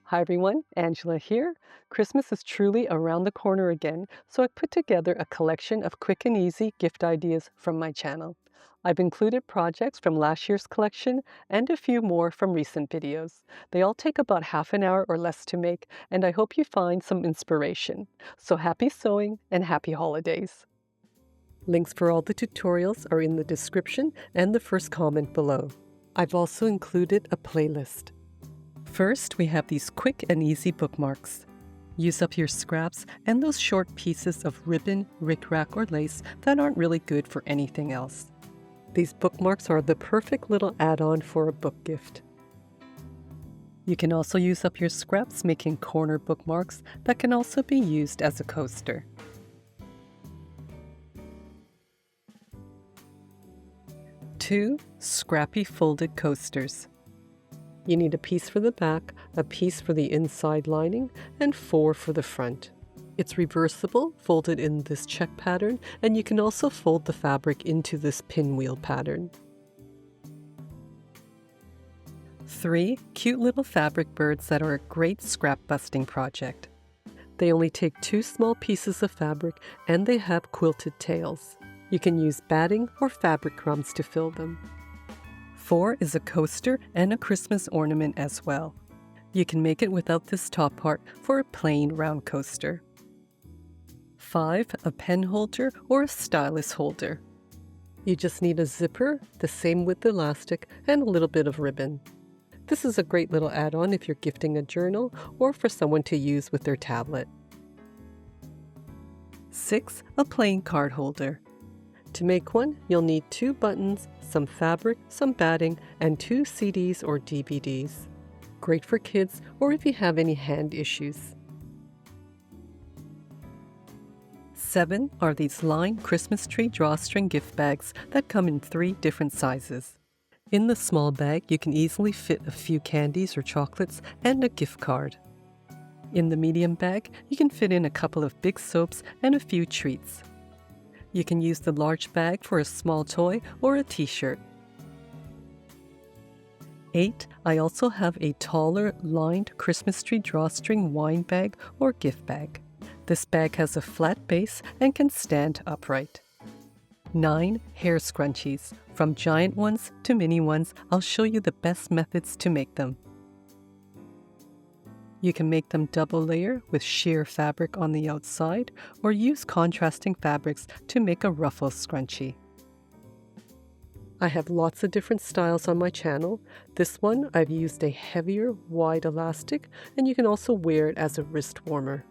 Hi everyone, Angela here. Christmas is truly around the corner again, so I put together a collection of quick and easy gift ideas from my channel. I've included projects from last year's collection and a few more from recent videos. They all take about half an hour or less to make, and I hope you find some inspiration. So happy sewing and happy holidays! Links for all the tutorials are in the description and the first comment below. I've also included a playlist. First, we have these quick and easy bookmarks. Use up your scraps and those short pieces of ribbon, rickrack, or lace that aren't really good for anything else. These bookmarks are the perfect little add-on for a book gift. You can also use up your scraps making corner bookmarks that can also be used as a coaster. Two scrappy folded coasters. You need a piece for the back, a piece for the inside lining, and 4 for the front. It's reversible, folded in this check pattern, and you can also fold the fabric into this pinwheel pattern. 3 cute little fabric birds that are a great scrap busting project. They only take 2 small pieces of fabric and they have quilted tails. You can use batting or fabric crumbs to fill them. 4 is a coaster and a Christmas ornament as well. You can make it without this top part for a plain round coaster. 5, a pen holder or a stylus holder. You just need a zipper, the same width elastic, and a little bit of ribbon. This is a great little add-on if you're gifting a journal or for someone to use with their tablet. 6, a plain card holder. To make one, you'll need 2 buttons, some fabric, some batting, and 2 CDs or DVDs. Great for kids or if you have any hand issues. 7 are these lined Christmas tree drawstring gift bags that come in 3 different sizes. In the small bag, you can easily fit a few candies or chocolates and a gift card. In the medium bag, you can fit in a couple of big soaps and a few treats. You can use the large bag for a small toy or a t-shirt. 8, I also have a taller, lined Christmas tree drawstring wine bag or gift bag. This bag has a flat base and can stand upright. 9, hair scrunchies. From giant ones to mini ones, I'll show you the best methods to make them. You can make them double layer with sheer fabric on the outside or use contrasting fabrics to make a ruffle scrunchie. I have lots of different styles on my channel. This one I've used a heavier, wide elastic, and you can also wear it as a wrist warmer.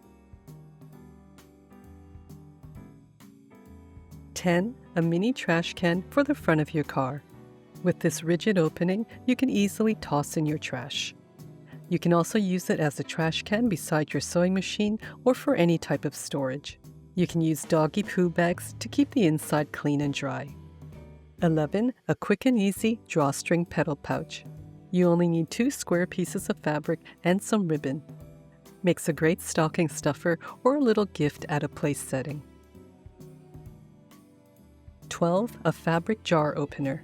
10, a mini trash can for the front of your car. With this rigid opening, you can easily toss in your trash. You can also use it as a trash can beside your sewing machine or for any type of storage. You can use doggy poo bags to keep the inside clean and dry. 11, a quick and easy drawstring petal pouch. You only need 2 square pieces of fabric and some ribbon. Makes a great stocking stuffer or a little gift at a place setting. 12, a fabric jar opener.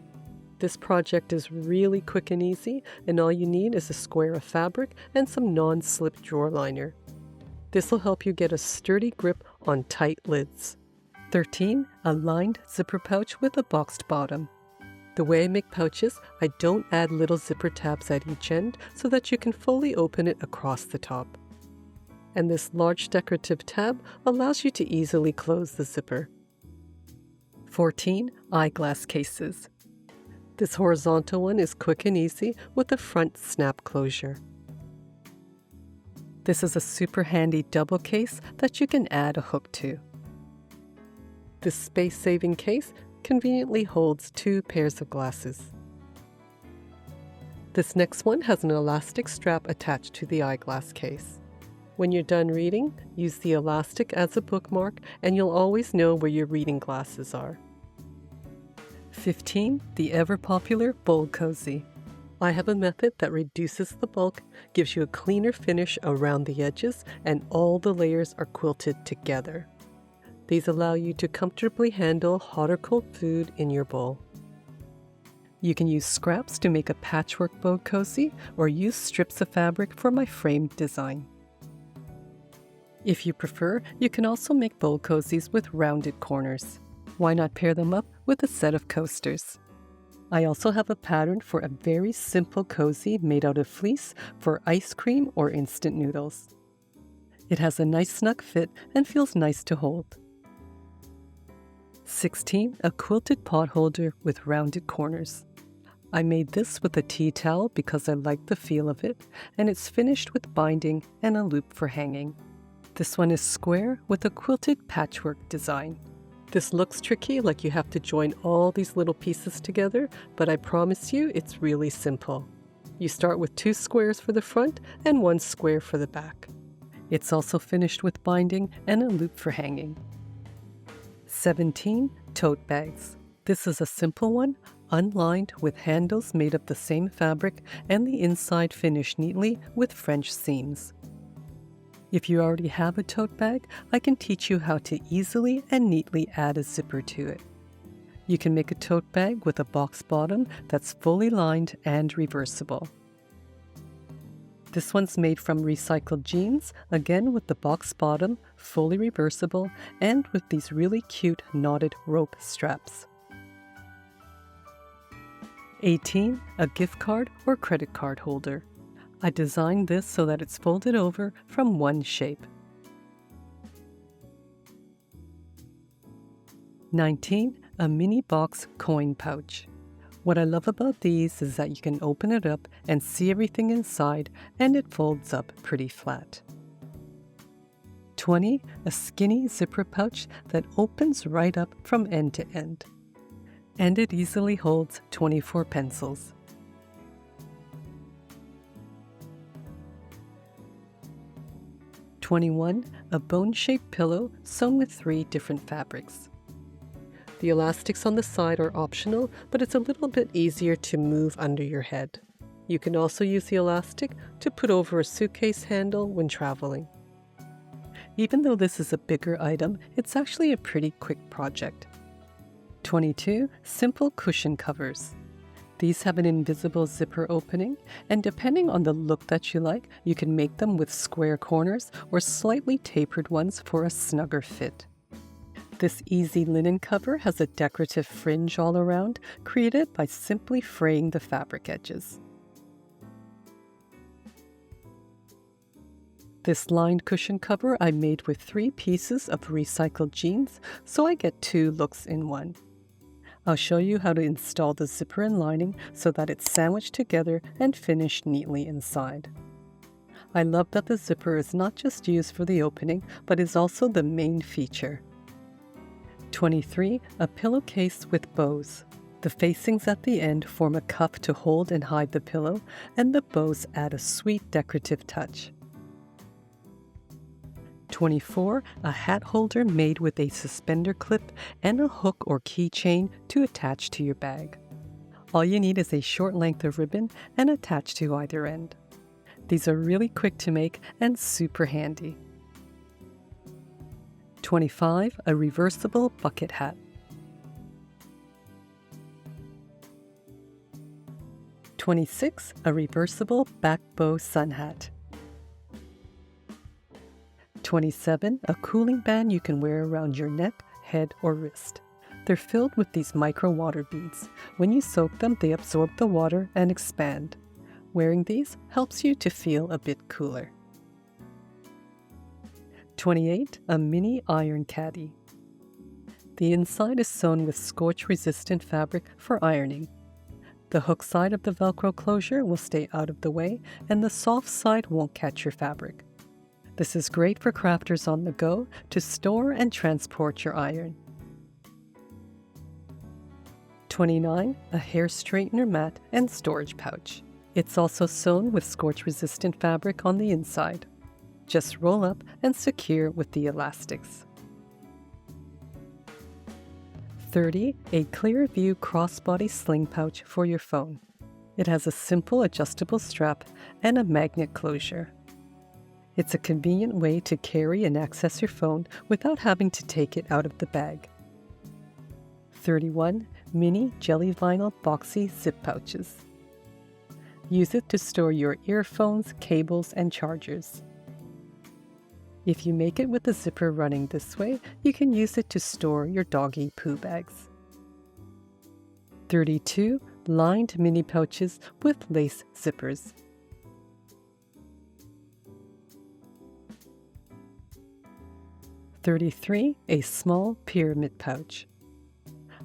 This project is really quick and easy, and all you need is a square of fabric and some non-slip drawer liner. This will help you get a sturdy grip on tight lids. 13, a lined zipper pouch with a boxed bottom. The way I make pouches, I don't add little zipper tabs at each end so that you can fully open it across the top. And this large decorative tab allows you to easily close the zipper. 14, eyeglass cases. This horizontal one is quick and easy with a front snap closure. This is a super handy double case that you can add a hook to. This space-saving case conveniently holds 2 pairs of glasses. This next one has an elastic strap attached to the eyeglass case. When you're done reading, use the elastic as a bookmark and you'll always know where your reading glasses are. 15, the ever-popular bowl cozy. I have a method that reduces the bulk, gives you a cleaner finish around the edges, and all the layers are quilted together. These allow you to comfortably handle hot or cold food in your bowl. You can use scraps to make a patchwork bow cozy or use strips of fabric for my framed design. If you prefer, you can also make bow cozies with rounded corners. Why not pair them up with a set of coasters? I also have a pattern for a very simple cozy made out of fleece for ice cream or instant noodles. It has a nice snug fit and feels nice to hold. 16. A quilted pot holder with rounded corners. I made this with a tea towel because I like the feel of it, and it's finished with binding and a loop for hanging. This one is square with a quilted patchwork design. This looks tricky, like you have to join all these little pieces together, but I promise you it's really simple. You start with 2 squares for the front and 1 square for the back. It's also finished with binding and a loop for hanging. 17. Tote bags. This is a simple one, unlined with handles made of the same fabric and the inside finished neatly with French seams. If you already have a tote bag, I can teach you how to easily and neatly add a zipper to it. You can make a tote bag with a box bottom that's fully lined and reversible. This one's made from recycled jeans, again with the box bottom, fully reversible, and with these really cute knotted rope straps. 18. A gift card or credit card holder. I designed this so that it's folded over from one shape. 19. A mini box coin pouch. What I love about these is that you can open it up and see everything inside, and it folds up pretty flat. 20. A skinny zipper pouch that opens right up from end to end. And it easily holds 24 pencils. 21. A bone-shaped pillow sewn with 3 different fabrics. The elastics on the side are optional, but it's a little bit easier to move under your head. You can also use the elastic to put over a suitcase handle when traveling. Even though this is a bigger item, it's actually a pretty quick project. 22. Simple cushion covers. These have an invisible zipper opening, and depending on the look that you like, you can make them with square corners or slightly tapered ones for a snugger fit. This easy linen cover has a decorative fringe all around, created by simply fraying the fabric edges. This lined cushion cover I made with 3 pieces of recycled jeans, so I get 2 looks in one. I'll show you how to install the zipper and lining so that it's sandwiched together and finished neatly inside. I love that the zipper is not just used for the opening, but is also the main feature. 23. A pillowcase with bows. The facings at the end form a cuff to hold and hide the pillow, and the bows add a sweet decorative touch. 24. A hat holder made with a suspender clip and a hook or keychain to attach to your bag. All you need is a short length of ribbon and attach to either end. These are really quick to make and super handy. 25. A reversible bucket hat. 26. A reversible back bow sun hat. 27. A cooling band you can wear around your neck, head, or wrist. They're filled with these micro water beads. When you soak them, they absorb the water and expand. Wearing these helps you to feel a bit cooler. 28. A mini iron caddy. The inside is sewn with scorch-resistant fabric for ironing. The hook side of the Velcro closure will stay out of the way, and the soft side won't catch your fabric. This is great for crafters on the go to store and transport your iron. 29. A hair straightener mat and storage pouch. It's also sewn with scorch-resistant fabric on the inside. Just roll up and secure with the elastics. 30. A clear view crossbody sling pouch for your phone. It has a simple adjustable strap and a magnet closure. It's a convenient way to carry and access your phone without having to take it out of the bag. 31. mini jelly vinyl boxy zip pouches. Use it to store your earphones, cables, and chargers. If you make it with the zipper running this way, you can use it to store your doggy poo bags. 32 lined mini pouches with lace zippers. 33 a small pyramid pouch.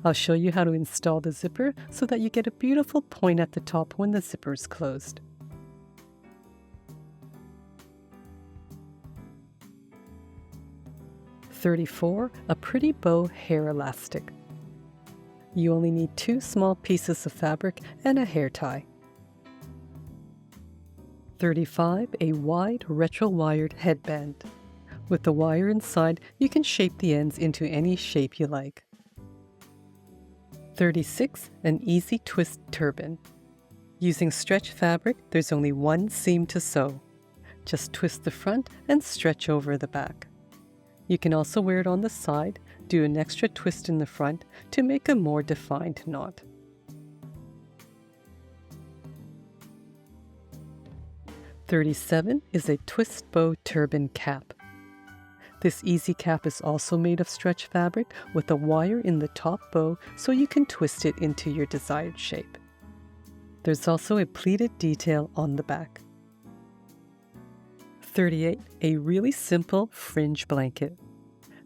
I'll show you how to install the zipper so that you get a beautiful point at the top when the zipper is closed. 34 a pretty bow hair elastic. You only need 2 small pieces of fabric and a hair tie. 35 a wide retro-wired headband. With the wire inside, you can shape the ends into any shape you like. 36 an easy twist turban. Using stretch fabric, there's only one seam to sew. Just twist the front and stretch over the back. You can also wear it on the side, do an extra twist in the front to make a more defined knot. 37 is a twist bow turban cap. This easy cap is also made of stretch fabric with a wire in the top bow so you can twist it into your desired shape. There's also a pleated detail on the back. 38 a really simple fringe blanket.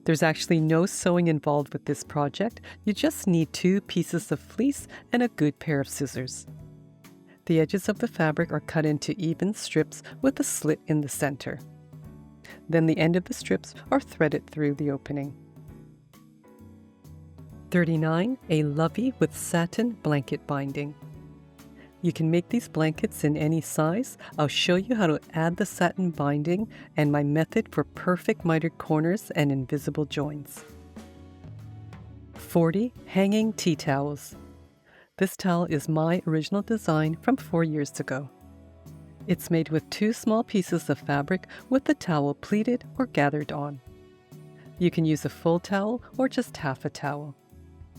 There's actually no sewing involved with this project, you just need 2 pieces of fleece and a good pair of scissors. The edges of the fabric are cut into even strips with a slit in the center. Then the end of the strips are threaded through the opening. 39 a lovey with satin blanket binding. You can make these blankets in any size. I'll show you how to add the satin binding and my method for perfect mitered corners and invisible joints. 40 hanging tea towels. This towel is my original design from 4 years ago. It's made with 2 small pieces of fabric with the towel pleated or gathered on. You can use a full towel or just half a towel.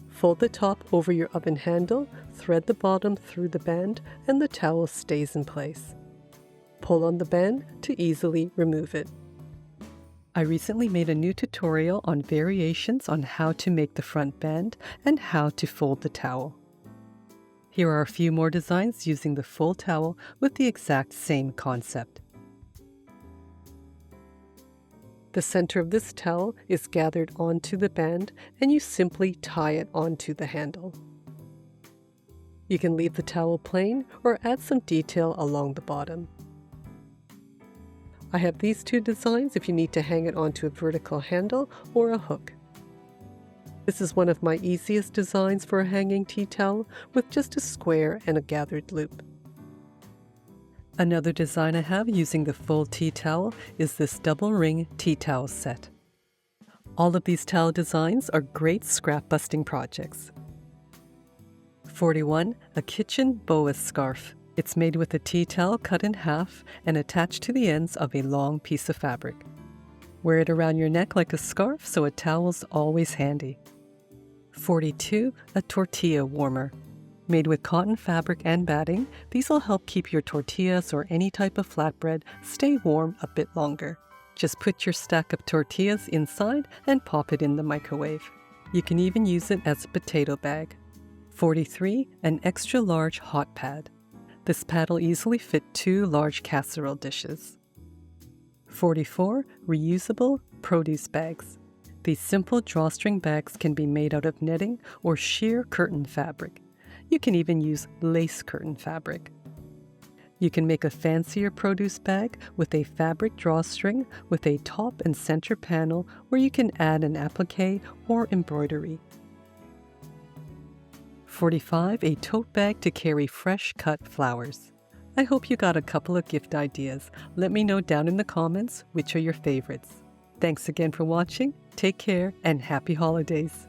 Fold the top over your oven handle, thread the bottom through the band, and the towel stays in place. Pull on the band to easily remove it. I recently made a new tutorial on variations on how to make the front band and how to fold the towel. Here are a few more designs using the full towel with the exact same concept. The center of this towel is gathered onto the band and you simply tie it onto the handle. You can leave the towel plain or add some detail along the bottom. I have these 2 designs if you need to hang it onto a vertical handle or a hook. This is one of my easiest designs for a hanging tea towel with just a square and a gathered loop. Another design I have using the full tea towel is this double ring tea towel set. All of these towel designs are great scrap busting projects. 41 a kitchen boa scarf. It's made with a tea towel cut in half and attached to the ends of a long piece of fabric. Wear it around your neck like a scarf so a towel's always handy. 42 a tortilla warmer. Made with cotton fabric and batting, these will help keep your tortillas or any type of flatbread stay warm a bit longer. Just put your stack of tortillas inside and pop it in the microwave. You can even use it as a potato bag. 43 an extra large hot pad. This pad will easily fit 2 large casserole dishes. 44 reusable produce bags. These simple drawstring bags can be made out of netting or sheer curtain fabric. You can even use lace curtain fabric. You can make a fancier produce bag with a fabric drawstring with a top and center panel where you can add an applique or embroidery. 45 a tote bag to carry fresh cut flowers. I hope you got a couple of gift ideas. Let me know down in the comments which are your favorites. Thanks again for watching. Take care and happy holidays.